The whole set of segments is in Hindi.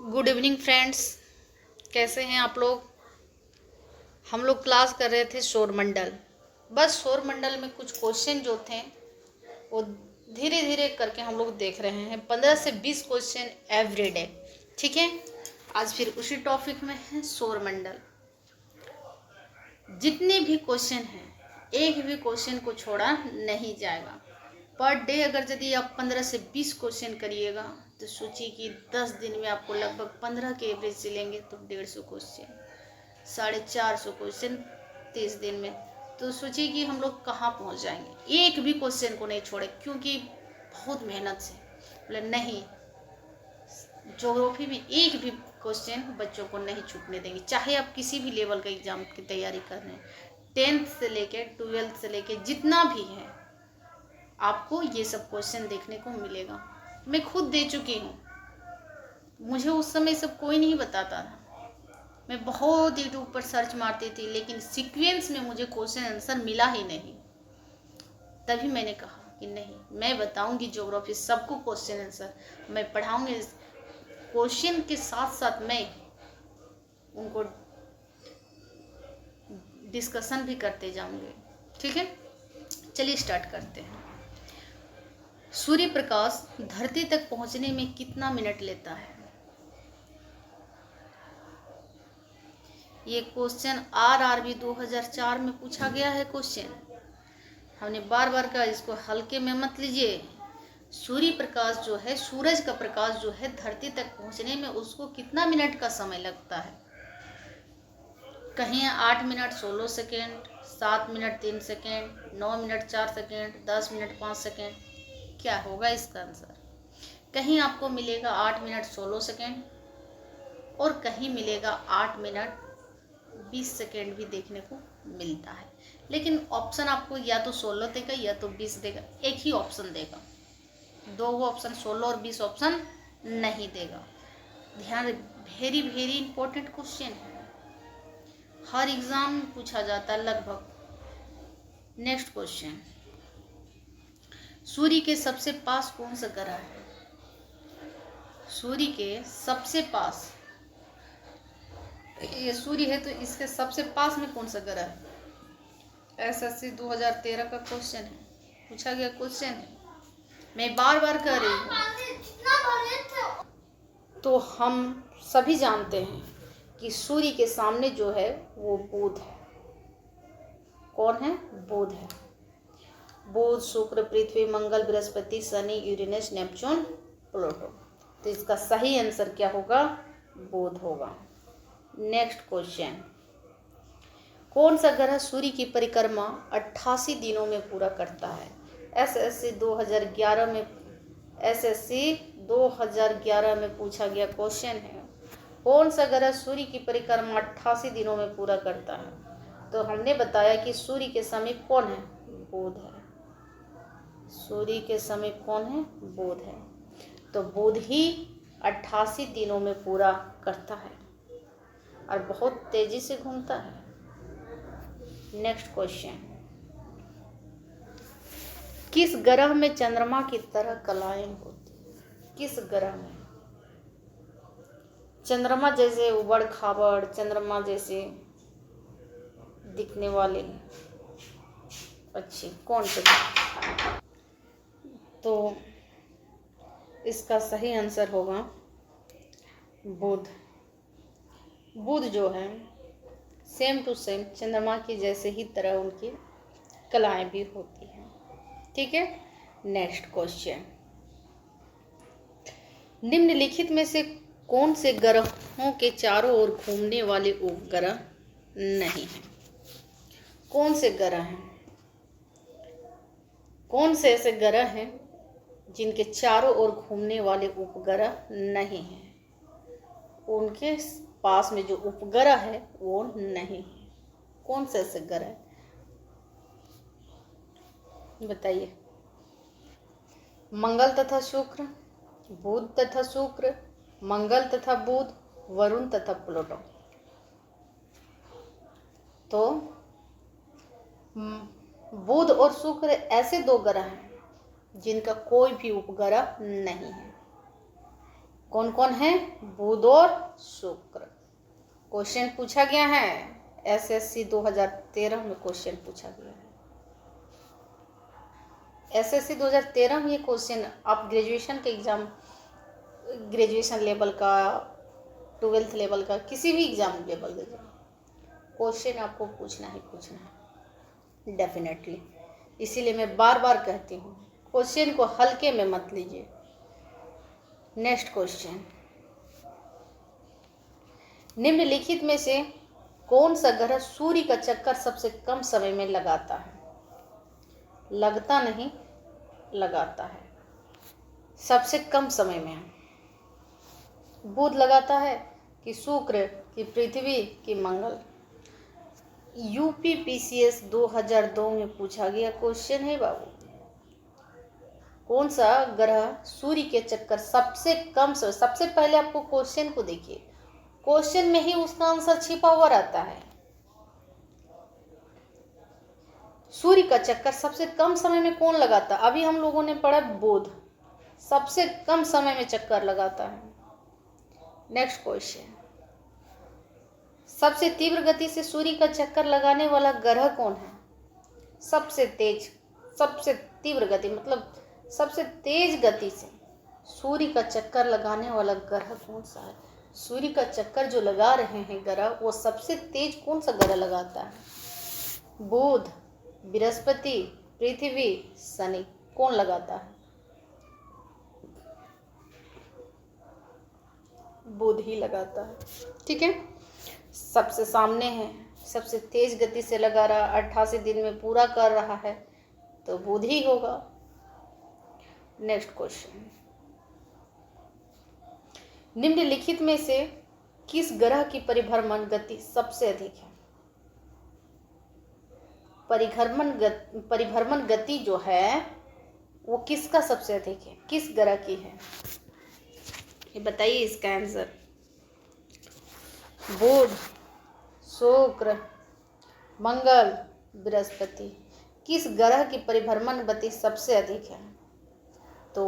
गुड इवनिंग फ्रेंड्स, कैसे हैं आप लोग। हम लोग क्लास कर रहे थे सौरमंडल। बस सौरमंडल में कुछ क्वेश्चन जो थे वो धीरे धीरे करके हम लोग देख रहे हैं। 15 से 20 क्वेश्चन एवरी डे। ठीक है, आज फिर उसी टॉपिक में है सौरमंडल। जितने भी क्वेश्चन हैं एक भी क्वेश्चन को छोड़ा नहीं जाएगा। पर डे अगर यदि आप 15 से 20 क्वेश्चन करिएगा तो सोचिए कि 10 दिन में आपको लगभग 15 के एवरेज चलेंगे तो 150 क्वेश्चन, 450 क्वेश्चन 30 दिन में। तो सोचिए कि हम लोग कहाँ पहुँच जाएंगे। एक भी क्वेश्चन को नहीं छोड़े, क्योंकि बहुत मेहनत से बोले नहीं, ज्योग्राफी में एक भी क्वेश्चन बच्चों को नहीं छूटने देंगे। चाहे आप किसी भी लेवल का एग्जाम की तैयारी कर रहे हैं, 10th से लेके 12th से लेके जितना भी है, आपको ये सब क्वेश्चन देखने को मिलेगा। मैं खुद दे चुकी हूँ, मुझे उस समय सब कोई नहीं बताता था। मैं बहुत यूट्यूब पर सर्च मारती थी, लेकिन सीक्वेंस में मुझे क्वेश्चन आंसर मिला ही नहीं। तभी मैंने कहा कि नहीं, मैं बताऊंगी ज्योग्राफी सबको क्वेश्चन आंसर, मैं पढ़ाऊंगी। क्वेश्चन के साथ साथ मैं उनको डिस्कशन भी करते जाऊंगे। ठीक है, चलिए स्टार्ट करते हैं। सूर्य प्रकाश धरती तक पहुंचने में कितना मिनट लेता है? ये क्वेश्चन RRB 2004 में पूछा गया है क्वेश्चन। हमने बार बार कहा इसको हल्के में मत लीजिए। सूर्य प्रकाश जो है, सूरज का प्रकाश जो है धरती तक पहुंचने में उसको कितना मिनट का समय लगता है? कहीं 8 minute 16 second, 7 minute 3 second, 9 minute 4 second, 10 minute 5 second. क्या होगा इसका आंसर? कहीं आपको मिलेगा 8 मिनट 16 सेकेंड और कहीं मिलेगा 8 मिनट 20 सेकेंड भी देखने को मिलता है। लेकिन ऑप्शन आपको या तो 16 देगा या तो 20 देगा, एक ही ऑप्शन देगा। दो ऑप्शन 16 और 20 ऑप्शन नहीं देगा। ध्यान, वेरी वेरी इंपॉर्टेंट क्वेश्चन है, हर एग्जाम में पूछा जाता है लगभग। नेक्स्ट क्वेश्चन, सूर्य के सबसे पास कौन सा ग्रह है? सूर्य के सबसे पास, ये सूर्य है तो इसके सबसे पास में कौन सा ग्रह है? SSC 2013 का क्वेश्चन है, पूछा गया क्वेश्चन है, मैं बार बार कह रही हूँ। तो हम सभी जानते हैं कि सूर्य के सामने जो है वो बुध है। कौन है? बुध है। बुध, शुक्र, पृथ्वी, मंगल, बृहस्पति, शनि, यूरेनस, नेपच्यून, प्लूटो। तो इसका सही आंसर क्या होगा? बुध होगा। नेक्स्ट क्वेश्चन, कौन सा ग्रह सूर्य की परिक्रमा 88 दिनों में पूरा करता है? SSC 2011 में पूछा गया क्वेश्चन है। कौन सा ग्रह सूर्य की परिक्रमा 88 दिनों में पूरा करता है? तो हमने बताया कि सूर्य के समीप कौन है? बुध है। सूर्य के समीप कौन है? बुध है। तो बुध ही 88 दिनों में पूरा करता है और बहुत तेजी से घूमता है। नेक्स्ट क्वेश्चन, किस ग्रह में चंद्रमा की तरह कलाएं होती? किस ग्रह में चंद्रमा जैसे उबड़ खाबड़, चंद्रमा जैसे दिखने वाले अच्छे कौन से? तो इसका सही आंसर होगा बुध। बुध जो है सेम टू सेम चंद्रमा की जैसे ही तरह उनकी कलाएं भी होती हैं। ठीक है, नेक्स्ट क्वेश्चन, निम्नलिखित में से कौन से ग्रहों के चारों ओर घूमने वाले उपग्रह नहीं हैं? कौन से ग्रह हैं? कौन से ऐसे ग्रह हैं जिनके चारों ओर घूमने वाले उपग्रह नहीं हैं? उनके पास में जो उपग्रह है वो नहीं है। कौन से ऐसे ग्रह है बताइए? मंगल तथा शुक्र, बुध तथा शुक्र, मंगल तथा बुध, वरुण तथा प्लूटो। तो बुध और शुक्र ऐसे दो ग्रह हैं जिनका कोई भी उपग्रह नहीं है। कौन कौन है? बुध और शुक्र। क्वेश्चन पूछा गया है, एसएससी 2013 में क्वेश्चन पूछा गया है। एसएससी 2013 में ये क्वेश्चन आप ग्रेजुएशन के एग्जाम, ग्रेजुएशन लेवल का, 12th लेवल का, किसी भी एग्जाम लेवल का क्वेश्चन आपको पूछना ही पूछना है डेफिनेटली। इसीलिए मैं बार बार कहती हूँ क्वेश्चन को हल्के में मत लीजिए। नेक्स्ट क्वेश्चन, निम्नलिखित में से कौन सा ग्रह सूर्य का चक्कर सबसे कम समय में लगाता है? लगता नहीं, लगाता है सबसे कम समय में। बुध लगाता है कि शुक्र कि पृथ्वी कि मंगल? यूपीपीसीएस 2002 में पूछा गया क्वेश्चन है बाबू। कौन सा ग्रह सूर्य के चक्कर सबसे कम समय? सबसे पहले आपको क्वेश्चन को देखिए, क्वेश्चन में ही उसका आंसर छिपा हुआ रहता है। सूर्य का चक्कर सबसे कम समय में कौन लगाता? अभी हम लोगों ने पढ़ा बुध सबसे कम समय में चक्कर लगाता है। नेक्स्ट क्वेश्चन, सबसे तीव्र गति से सूर्य का चक्कर लगाने वाला ग्रह कौन है? सबसे तेज, सबसे तीव्र गति मतलब सबसे तेज गति से सूर्य का चक्कर लगाने वाला ग्रह कौन सा है? सूर्य का चक्कर जो लगा रहे हैं ग्रह, वो सबसे तेज कौन सा ग्रह लगाता है? बुध, बृहस्पति, पृथ्वी, शनि? कौन लगाता है? बुध ही लगाता है। ठीक है, सबसे सामने है, सबसे तेज गति से लगा रहा, 88 दिन में पूरा कर रहा है, तो बुध ही होगा। नेक्स्ट क्वेश्चन, निम्नलिखित में से किस ग्रह की परिभ्रमण गति सबसे अधिक है? परिभ्रमण गति जो है वो किसका सबसे अधिक है? किस ग्रह की है? ये बताइए इसका आंसर। बुध, शुक्र, मंगल, बृहस्पति? किस ग्रह की परिभ्रमण गति सबसे अधिक है? तो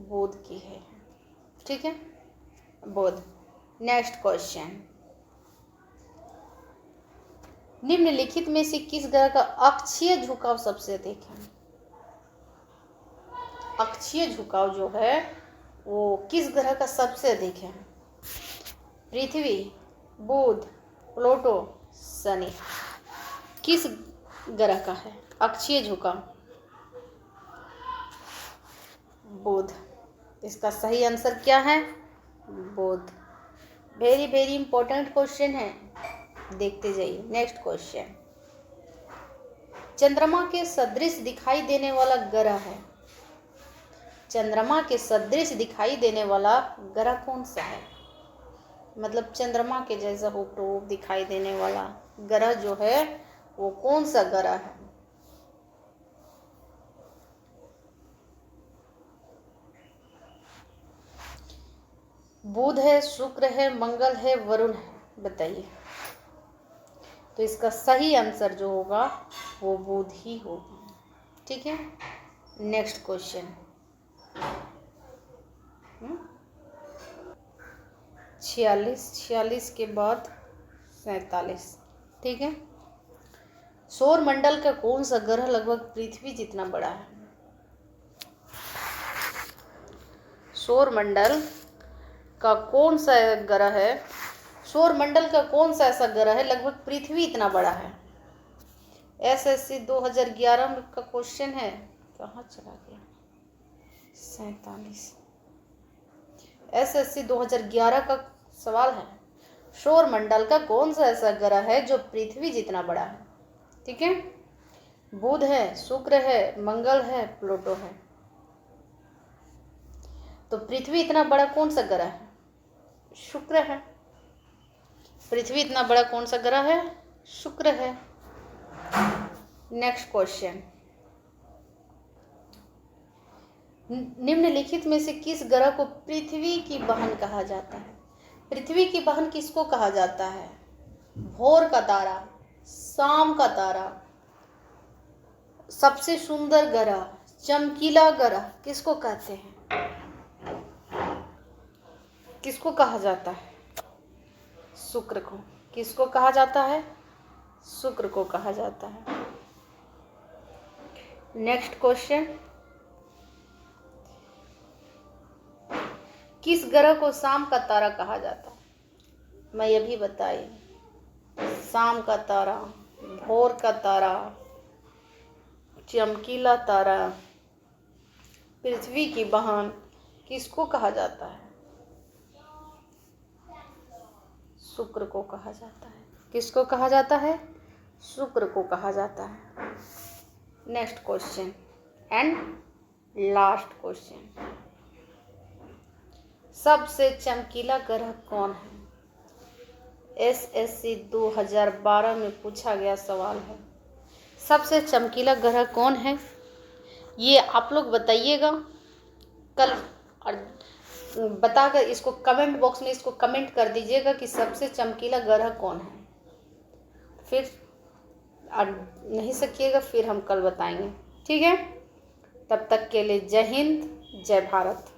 बुध की है। ठीक है, बुध। नेक्स्ट क्वेश्चन, निम्नलिखित में से किस ग्रह का अक्षीय झुकाव सबसे अधिक है? अक्षीय झुकाव जो है वो किस ग्रह का सबसे अधिक है? पृथ्वी, बुध, प्लूटो, शनि? किस ग्रह का है अक्षीय झुकाव? बुध। इसका सही आंसर क्या है? बुध। वेरी वेरी इंपॉर्टेंट क्वेश्चन है, देखते जाइए। नेक्स्ट क्वेश्चन, चंद्रमा के सदृश दिखाई देने वाला ग्रह है? चंद्रमा के सदृश दिखाई देने वाला ग्रह कौन सा है? मतलब चंद्रमा के जैसा हुबहू दिखाई देने वाला ग्रह जो है वो कौन सा ग्रह है? बुध है, शुक्र है, मंगल है, वरुण है? बताइए। तो इसका सही आंसर जो होगा वो बुध ही होगा। ठीक है, नेक्स्ट क्वेश्चन, 46 के बाद 47। ठीक है, सौर मंडल का कौन सा ग्रह लगभग पृथ्वी जितना बड़ा है? सौर मंडल का कौन सा ग्रह है? सौर मंडल का कौन सा ऐसा ग्रह है लगभग पृथ्वी इतना बड़ा है? एसएससी 2011 में का क्वेश्चन है। कहाँ चला गया? 47। एसएससी 2011 का सवाल है, सौर मंडल का कौन सा ऐसा ग्रह है जो पृथ्वी जितना बड़ा है? ठीक है, बुध है, शुक्र है, मंगल है, प्लूटो है? तो पृथ्वी इतना बड़ा कौन सा ग्रह है? शुक्र है। पृथ्वी इतना बड़ा कौन सा ग्रह है? शुक्र है। नेक्स्ट क्वेश्चन, निम्नलिखित में से किस ग्रह को पृथ्वी की बहन कहा जाता है? पृथ्वी की बहन किसको कहा जाता है? भोर का तारा, शाम का तारा, सबसे सुंदर ग्रह, चमकीला ग्रह किसको कहते हैं? किसको कहा जाता है? शुक्र को। किसको कहा जाता है? शुक्र को कहा जाता है। नेक्स्ट क्वेश्चन, किस ग्रह को शाम का तारा कहा जाता है? मैं ये भी बताई, शाम का तारा, भोर का तारा, चमकीला तारा, पृथ्वी की बहन, किसको कहा जाता है? शुक्र को कहा जाता है। किसको कहा जाता है? शुक्र को कहा जाता है। Next question and last question, सबसे चमकीला ग्रह कौन है? SSC 2012 में पूछा गया सवाल है। सबसे चमकीला ग्रह कौन है ये आप लोग बताइएगा कल, और बताकर इसको कमेंट बॉक्स में इसको कमेंट कर दीजिएगा कि सबसे चमकीला ग्रह कौन है। फिर नहीं सकिएगा फिर हम कल बताएंगे, ठीक है? तब तक के लिए जय हिंद, जय भारत।